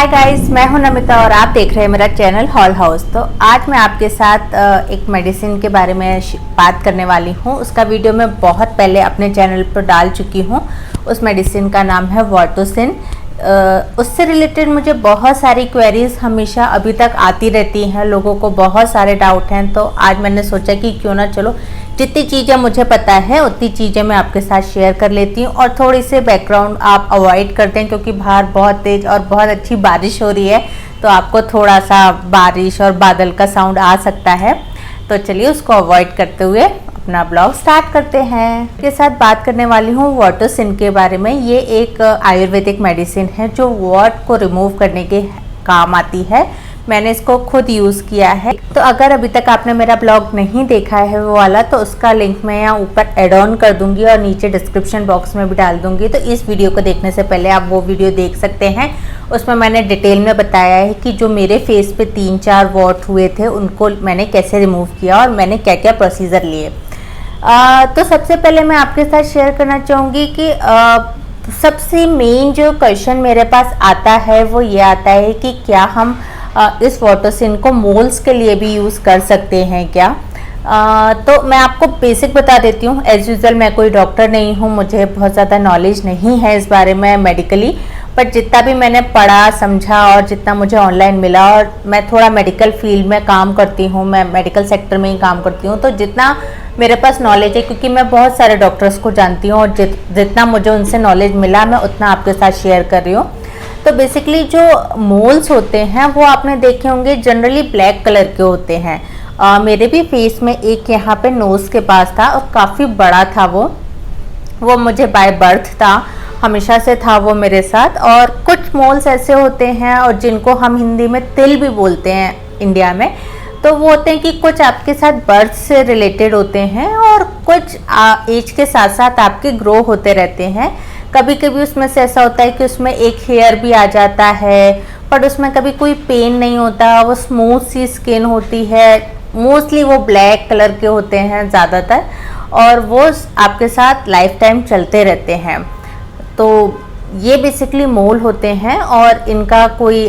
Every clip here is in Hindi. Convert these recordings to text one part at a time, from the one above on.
हाय गाइस, मैं हूं नमिता और आप देख रहे हैं मेरा चैनल हॉल हाउस। तो आज मैं आपके साथ एक मेडिसिन के बारे में बात करने वाली हूं। उसका वीडियो मैं बहुत पहले अपने चैनल पर डाल चुकी हूं। उस मेडिसिन का नाम है वॉटोसिन। उससे रिलेटेड मुझे बहुत सारी क्वेरीज हमेशा अभी तक आती रहती हैं, लोगों को बहुत सारे डाउट हैं। तो आज मैंने सोचा कि क्यों ना चलो जितनी चीज़ें मुझे पता है उतनी चीज़ें मैं आपके साथ शेयर कर लेती हूँ और थोड़ी से बैकग्राउंड आप अवॉइड करते हैं क्योंकि बाहर बहुत तेज़ और बहुत अच्छी बारिश हो रही है, तो आपको थोड़ा सा बारिश और बादल का साउंड आ सकता है। तो चलिए उसको अवॉइड करते हुए अपना ब्लॉग स्टार्ट करते हैं। के साथ बात करने वाली हूँ वॉटोसिन के बारे में। ये एक आयुर्वेदिक मेडिसिन है जो वॉट को रिमूव करने के काम आती है। मैंने इसको खुद यूज़ किया है। तो अगर अभी तक आपने मेरा ब्लॉग नहीं देखा है वो वाला, तो उसका लिंक मैं यहाँ ऊपर ऐड ऑन कर दूंगी और नीचे डिस्क्रिप्शन बॉक्स में भी डाल दूंगी। तो इस वीडियो को देखने से पहले आप वो वीडियो देख सकते हैं। उसमें मैंने डिटेल में बताया है कि जो मेरे फेस पे 3-4 वॉट हुए थे उनको मैंने कैसे रिमूव किया और मैंने क्या क्या प्रोसीजर लिए। तो सबसे पहले मैं आपके साथ शेयर करना चाहूँगी कि सबसे मेन जो क्वेश्चन मेरे पास आता है वो ये आता है कि क्या हम इस वॉटोसिन को मोल्स के लिए भी यूज़ कर सकते हैं क्या। तो मैं आपको बेसिक बता देती हूँ। एज यूजल मैं कोई डॉक्टर नहीं हूँ, मुझे बहुत ज़्यादा नॉलेज नहीं है इस बारे में मेडिकली, बट जितना भी मैंने पढ़ा समझा और जितना मुझे ऑनलाइन मिला, और मैं थोड़ा मेडिकल फील्ड में काम करती हूँ, मैं मेडिकल सेक्टर में ही काम करती हूँ, तो जितना मेरे पास नॉलेज है, क्योंकि मैं बहुत सारे डॉक्टर्स को जानती हूँ और जितना मुझे उनसे नॉलेज मिला मैं उतना आपके साथ शेयर कर रही हूँ। तो बेसिकली जो मोल्स होते हैं वो आपने देखे होंगे जनरली ब्लैक कलर के होते हैं। मेरे भी फेस में एक यहाँ पे नोज़ के पास था और काफ़ी बड़ा था वो मुझे बाय बर्थ था, हमेशा से था वो मेरे साथ। और कुछ मोल्स ऐसे होते हैं और जिनको हम हिंदी में तिल भी बोलते हैं इंडिया में। तो वो होते हैं कि कुछ आपके साथ बर्थ से रिलेटेड होते हैं और कुछ एज के साथ साथ आपके ग्रो होते रहते हैं। कभी कभी उसमें से ऐसा होता है कि उसमें एक हेयर भी आ जाता है, पर उसमें कभी कोई पेन नहीं होता, वो स्मूथ सी स्किन होती है। मोस्टली वो ब्लैक कलर के होते हैं ज़्यादातर, और वो आपके साथ लाइफ टाइम चलते रहते हैं। तो ये बेसिकली मोल होते हैं और इनका कोई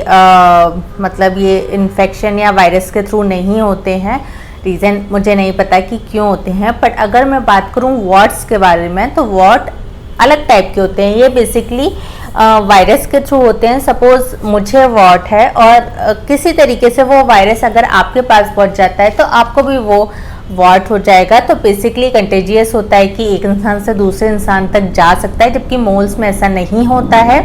मतलब ये इन्फेक्शन या वायरस के थ्रू नहीं होते हैं। रीज़न मुझे नहीं पता कि क्यों होते हैं। बट अगर मैं बात करूँ वॉट्स के बारे में, तो वॉट अलग टाइप के होते हैं। ये बेसिकली वायरस के थ्रू होते हैं। सपोज मुझे वॉट है और किसी तरीके से वो वायरस अगर आपके पास पहुंच जाता है तो आपको भी वो वॉट हो जाएगा। तो बेसिकली कंटेजियस होता है कि एक इंसान से दूसरे इंसान तक जा सकता है, जबकि मोल्स में ऐसा नहीं होता है।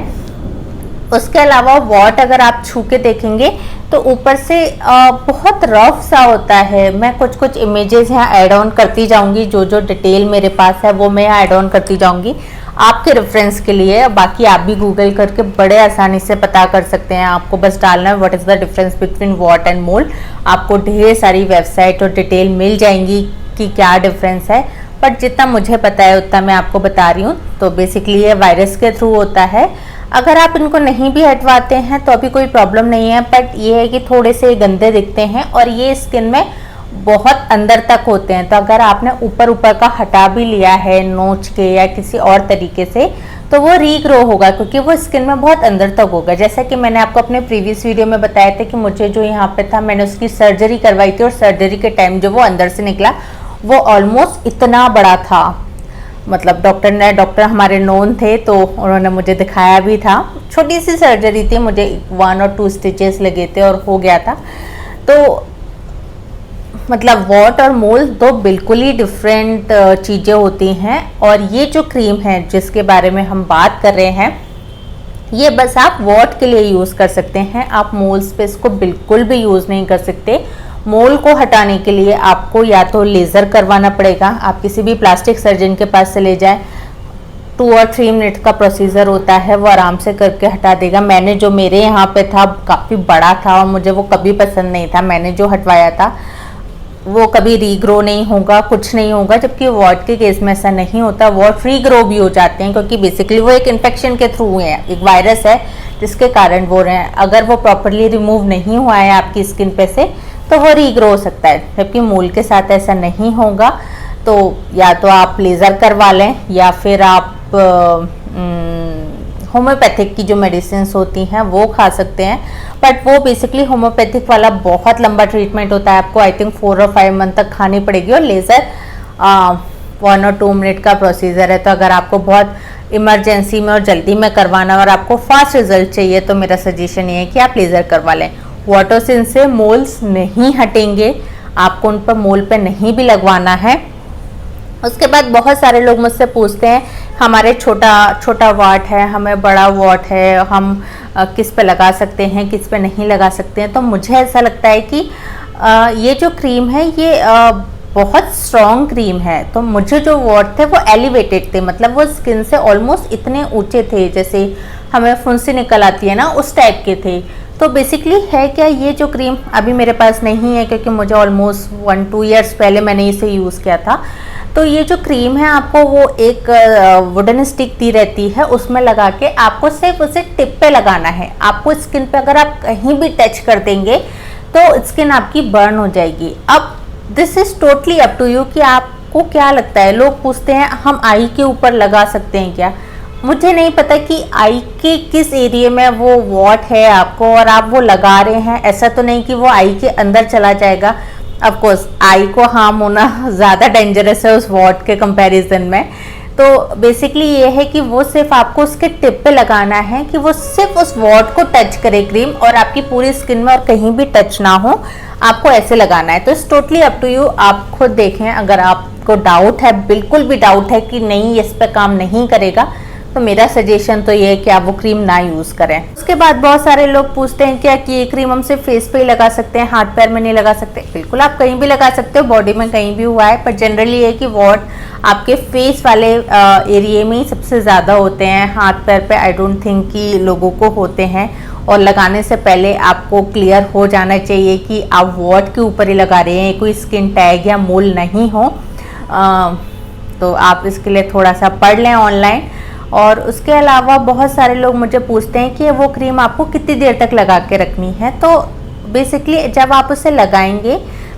उसके अलावा वॉट अगर आप छू के देखेंगे तो ऊपर से बहुत रफ सा होता है। मैं कुछ इमेजेस यहाँ ऐड ऑन करती जाऊंगी, जो डिटेल मेरे पास है वो मैं यहाँ ऐड ऑन करती जाऊंगी आपके रेफरेंस के लिए। बाकी आप भी गूगल करके बड़े आसानी से पता कर सकते हैं। आपको बस डालना है what is the difference between what and मोल। आपको ढेर सारी वेबसाइट और डिटेल मिल जाएंगी कि क्या डिफरेंस है, बट जितना मुझे पता है उतना मैं आपको बता रही हूँ। तो बेसिकली ये वायरस के थ्रू होता है। अगर आप इनको नहीं भी हटवाते हैं तो अभी कोई प्रॉब्लम नहीं है, बट ये है कि थोड़े से गंदे दिखते हैं और ये स्किन में बहुत अंदर तक होते हैं। तो अगर आपने ऊपर का हटा भी लिया है नोच के या किसी और तरीके से, तो वो रीग्रो होगा क्योंकि वो स्किन में बहुत अंदर तक होगा। जैसा कि मैंने आपको अपने प्रीवियस वीडियो में बताया था कि मुझे जो यहाँ पे था मैंने उसकी सर्जरी करवाई थी और सर्जरी के टाइम जो वो अंदर से निकला वो ऑलमोस्ट इतना बड़ा था। मतलब डॉक्टर हमारे नोन थे तो उन्होंने मुझे दिखाया भी था। छोटी सी सर्जरी थी, मुझे 1 और 2 स्टिचेस लगे थे और हो गया था। तो मतलब वॉट और मोल दो बिल्कुल ही डिफरेंट चीज़ें होती हैं। और ये जो क्रीम है जिसके बारे में हम बात कर रहे हैं, ये बस आप वॉट के लिए यूज़ कर सकते हैं। आप मोल्स पे इसको बिल्कुल भी यूज़ नहीं कर सकते। मोल को हटाने के लिए आपको या तो लेज़र करवाना पड़ेगा, आप किसी भी प्लास्टिक सर्जन के पास चले जाएं, 2 और 3 मिनट का प्रोसीजर होता है, वो आराम से करके हटा देगा। मैंने जो मेरे यहाँ पे था काफ़ी बड़ा था और मुझे वो कभी पसंद नहीं था। मैंने जो हटवाया था वो कभी रीग्रो नहीं होगा, कुछ नहीं होगा, जबकि वॉट के केस में ऐसा नहीं होता। वॉट रीग्रो भी हो जाते हैं क्योंकि बेसिकली वो एक इन्फेक्शन के थ्रू है, एक वायरस है जिसके कारण वो रहे हैं। अगर वो प्रॉपरली रिमूव नहीं हुआ है आपकी स्किन पे से तो वो रीग्रो हो सकता है, जबकि मोल के साथ ऐसा नहीं होगा। तो या तो आप लेज़र करवा लें या फिर आप होम्योपैथिक की जो मेडिसिन होती हैं वो खा सकते हैं, बट वो बेसिकली होम्योपैथिक वाला बहुत लंबा ट्रीटमेंट होता है, आपको आई थिंक 4 और 5 मंथ तक खानी पड़ेगी, और लेज़र 1 और 2 मिनट का प्रोसीजर है। तो अगर आपको बहुत इमरजेंसी में और जल्दी में करवाना और आपको फास्ट रिजल्ट चाहिए तो मेरा सजेशन ये है कि आप लेज़र करवा लें। वाटरसिन से मोल्स नहीं हटेंगे, आपको उन पर मोल पे नहीं भी लगवाना है। उसके बाद बहुत सारे लोग मुझसे पूछते हैं हमारे छोटा वाट है, हमें बड़ा वाट है, हम किस पे लगा सकते हैं, किस पे नहीं लगा सकते हैं। तो मुझे ऐसा लगता है कि ये जो क्रीम है ये बहुत स्ट्रॉन्ग क्रीम है। तो मुझे जो वाट थे वो एलिवेटेड थे, मतलब वो स्किन से ऑलमोस्ट इतने ऊंचे थे जैसे हमें फुंसी निकल आती है ना, उस टाइप के थे। तो बेसिकली है क्या, ये जो क्रीम अभी मेरे पास नहीं है क्योंकि मुझे ऑलमोस्ट 1-2 ईयर्स पहले मैंने इसे यूज़ किया था। तो ये जो क्रीम है आपको वो एक वुडन स्टिक दी रहती है, उसमें लगा के आपको सिर्फ उसे टिप पे लगाना है। आपको स्किन पे अगर आप कहीं भी टच कर देंगे तो स्किन आपकी बर्न हो जाएगी। अब this is totally up to you कि आपको क्या लगता है। लोग पूछते हैं हम आई के ऊपर लगा सकते हैं क्या, मुझे नहीं पता कि आई के किस एरिया में वो वॉट है आपको और आप वो लगा रहे हैं। ऐसा तो नहीं कि वो आई के अंदर चला जाएगा। ऑफ कोर्स आई को हार्म होना ज़्यादा डेंजरस है उस वॉट के कंपैरिजन में। तो बेसिकली ये है कि वो सिर्फ आपको उसके टिप पे लगाना है कि वो सिर्फ उस वॉट को टच करे क्रीम, और आपकी पूरी स्किन में और कहीं भी टच ना हो, आपको ऐसे लगाना है। तो it's totally up to you, आप खुद देखें। अगर आपको डाउट है, बिल्कुल भी डाउट है कि नहीं इस पे काम नहीं करेगा, तो मेरा सजेशन तो ये है कि आप वो क्रीम ना यूज़ करें। उसके बाद बहुत सारे लोग पूछते हैं क्या कि ये क्रीम हम सिर्फ फेस पे ही लगा सकते हैं, हाथ पैर में नहीं लगा सकते। बिल्कुल आप कहीं भी लगा सकते हो, बॉडी में कहीं भी हुआ है, पर जनरली ये है कि वॉट आपके फेस वाले एरिया में ही सबसे ज़्यादा होते हैं। हाथ पैर पे आई डोंट थिंक कि लोगों को होते हैं। और लगाने से पहले आपको क्लियर हो जाना चाहिए कि आप वॉट के ऊपर ही लगा रहे हैं, कोई स्किन टैग या मोल नहीं हो। तो आप इसके लिए थोड़ा सा पढ़ लें ऑनलाइन। और उसके अलावा बहुत सारे लोग मुझे पूछते हैं कि वो क्रीम आपको कितनी देर तक लगा के रखनी है। तो बेसिकली जब आप उसे लगाएंगे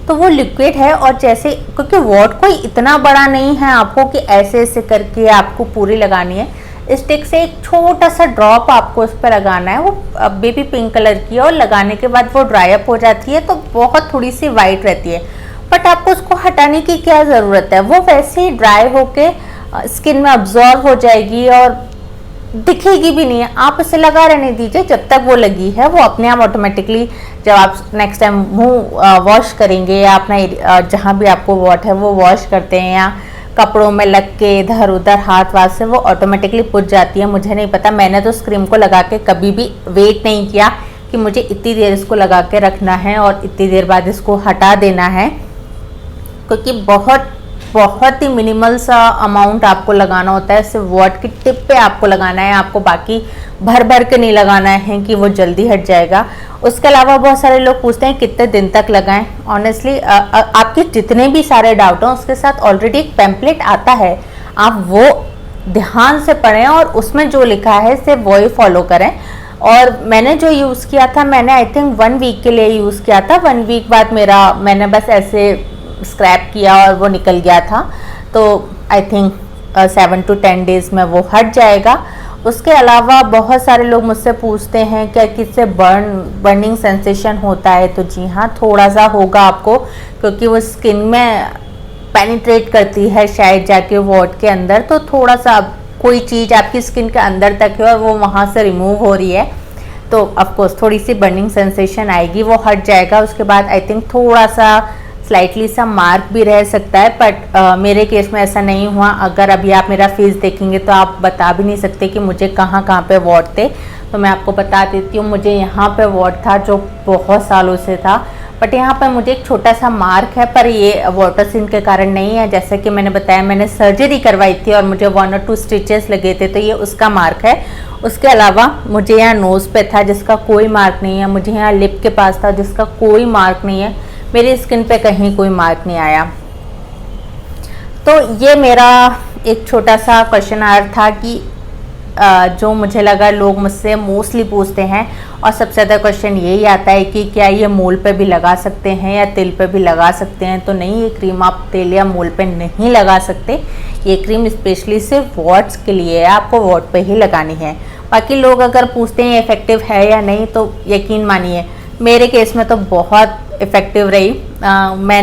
तो वो लिक्विड है, और जैसे क्योंकि वॉट कोई इतना बड़ा नहीं है आपको कि ऐसे ऐसे करके आपको पूरी लगानी है। स्टिक से एक छोटा सा ड्रॉप आपको उस पर लगाना है, वो बेबी पिंक कलर की है, और लगाने के बाद वो ड्राई अप हो जाती है तो बहुत थोड़ी सी वाइट रहती है। बट आपको उसको हटाने की क्या ज़रूरत है, वो वैसे ही ड्राई होके स्किन में अब्जॉर्ब हो जाएगी और दिखेगी भी नहीं है। आप इसे लगा रहने दीजिए, जब तक वो लगी है वो अपने आप ऑटोमेटिकली जब आप नेक्स्ट टाइम मुंह वॉश करेंगे या अपना जहाँ भी आपको वॉट है वो वॉश करते हैं या कपड़ों में लग के इधर उधर हाथ वाथ से वो ऑटोमेटिकली पुज जाती है। मुझे नहीं पता, मैंने तो क्रीम को लगा के कभी भी वेट नहीं किया कि मुझे इतनी देर इसको लगा के रखना है और इतनी देर बाद इसको हटा देना है, क्योंकि बहुत ही मिनिमल सा अमाउंट आपको लगाना होता है। सिर्फ वॉट की टिप पे आपको लगाना है, आपको बाकी भर भर के नहीं लगाना है कि वो जल्दी हट जाएगा। उसके अलावा बहुत सारे लोग पूछते हैं कितने दिन तक लगाएं। ऑनेस्टली आपके जितने भी सारे डाउट हों उसके साथ ऑलरेडी एक पैम्पलेट आता है, आप वो ध्यान से पढ़ें और उसमें जो लिखा है सिर्फ वही फॉलो करें। और मैंने जो यूज़ किया था, मैंने आई थिंक 1 वीक के लिए यूज़ किया था। 1 वीक बाद मैंने बस ऐसे स्क्रैप किया और वो निकल गया था। तो आई थिंक 7 to 10 डेज में वो हट जाएगा। उसके अलावा बहुत सारे लोग मुझसे पूछते हैं क्या किससे बर्निंग सेंसेशन होता है। तो जी हाँ, थोड़ा सा होगा आपको, क्योंकि वो स्किन में पेनिट्रेट करती है शायद जाके वॉट के अंदर। तो थोड़ा सा कोई चीज़ आपकी स्किन के अंदर तक है और वो वहाँ से रिमूव हो रही है तो ऑफकोर्स थोड़ी सी बर्निंग सेंसेशन आएगी, वो हट जाएगा। उसके बाद आई थिंक थोड़ा सा स्लाइटली सा मार्क भी रह सकता है, बट मेरे केस में ऐसा नहीं हुआ। अगर अभी आप मेरा फेस देखेंगे तो आप बता भी नहीं सकते कि मुझे कहाँ पे वॉट थे। तो मैं आपको बता देती हूँ, मुझे यहाँ पे वॉट था जो बहुत सालों से था, बट यहाँ पर मुझे एक छोटा सा मार्क है, पर ये वाटरसिन के कारण नहीं है। जैसे कि मैंने बताया, मैंने सर्जरी करवाई थी और मुझे 1 or 2 स्टिचेस लगे थे, तो ये उसका मार्क है। उसके अलावा मुझे यहाँ नोज़ पे था जिसका कोई मार्क नहीं है, मुझे यहाँ लिप के पास था जिसका कोई मार्क नहीं है, मेरी स्किन पे कहीं कोई मार्क नहीं आया। तो ये मेरा एक छोटा सा क्वेश्चन था कि जो मुझे लगा लोग मुझसे मोस्टली पूछते हैं, और सबसे ज़्यादा क्वेश्चन यही आता है कि क्या ये मोल पे भी लगा सकते हैं या तिल पे भी लगा सकते हैं। तो नहीं, ये क्रीम आप तिल या मोल पे नहीं लगा सकते। ये क्रीम स्पेशली सिर्फ वॉट्स के लिए है, आपको वॉट पे ही लगानी है। बाकी लोग अगर पूछते हैं इफ़ेक्टिव है या नहीं, तो यकीन मानिए मेरे केस में तो बहुत इफ़ेक्टिव रही।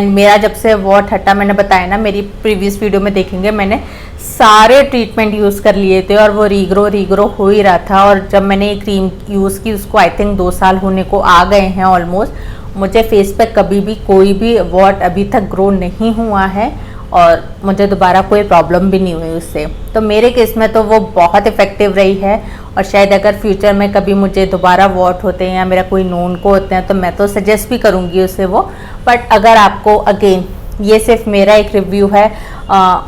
मेरा जब से वॉट हटा, मैंने बताया ना, मेरी प्रीवियस वीडियो में देखेंगे, मैंने सारे ट्रीटमेंट यूज़ कर लिए थे और वो रीग्रो हो ही रहा था। और जब मैंने ये क्रीम यूज़ की, उसको आई थिंक 2 साल होने को आ गए हैं ऑलमोस्ट। मुझे फेस पे कभी भी कोई भी वॉट अभी तक ग्रो नहीं हुआ है और मुझे दोबारा कोई प्रॉब्लम भी नहीं हुई उससे। तो मेरे केस में तो वो बहुत इफ़ेक्टिव रही है। और शायद अगर फ्यूचर में कभी मुझे दोबारा वॉट होते हैं या मेरा कोई नोन को होते हैं, तो मैं तो सजेस्ट भी करूँगी उसे वो। बट अगर आपको, अगेन ये सिर्फ मेरा एक रिव्यू है,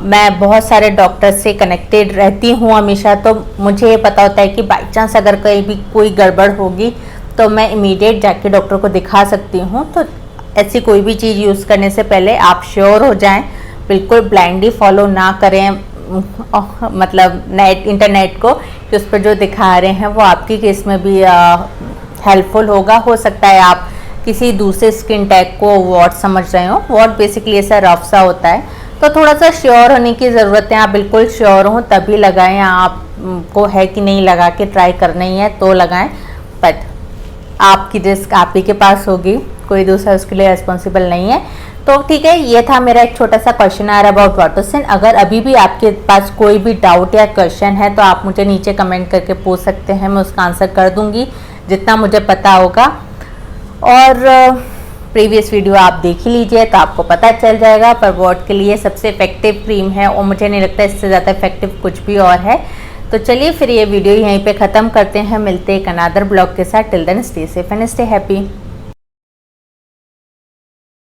मैं बहुत सारे डॉक्टर से कनेक्टेड रहती हूँ हमेशा, तो मुझे ये पता होता है कि बाई चांस अगर कहीं भी कोई गड़बड़ होगी तो मैं इमीडिएट जाके डॉक्टर को दिखा सकती हूँ। तो ऐसी कोई भी चीज़ यूज़ करने से पहले आप श्योर हो जाएं, बिल्कुल ब्लाइंडली फॉलो ना करें मतलब इंटरनेट को, कि उस पर जो दिखा रहे हैं वो आपके केस में भी हेल्पफुल होगा। हो सकता है आप किसी दूसरे स्किन टैग को वॉट समझ रहे हो। वॉट बेसिकली ऐसा रफ सा होता है, तो थोड़ा सा श्योर होने की ज़रूरत है। आप बिल्कुल श्योर हो तभी लगाएं, आपको है कि नहीं लगा के ट्राई करना ही है तो लगाएं। बट आपकी रिस्क आप ही के पास होगी, कोई दूसरा उसके लिए रिस्पॉन्सिबल नहीं है। तो ठीक है, ये था मेरा एक छोटा सा क्वेश्चन आर अबाउट वाटरसन। अगर अभी भी आपके पास कोई भी डाउट या क्वेश्चन है तो आप मुझे नीचे कमेंट करके पूछ सकते हैं, मैं उसका आंसर कर दूंगी जितना मुझे पता होगा। और प्रीवियस वीडियो आप देख ही लीजिए तो आपको पता चल जाएगा। पर वॉट के लिए सबसे इफेक्टिव क्रीम है और मुझे नहीं लगता इससे ज़्यादा इफेक्टिव कुछ भी और है। तो चलिए फिर ये वीडियो यहीं पे ख़त्म करते हैं, मिलते हैं एक अनदर ब्लॉग के साथ। Till then stay safe and stay happy.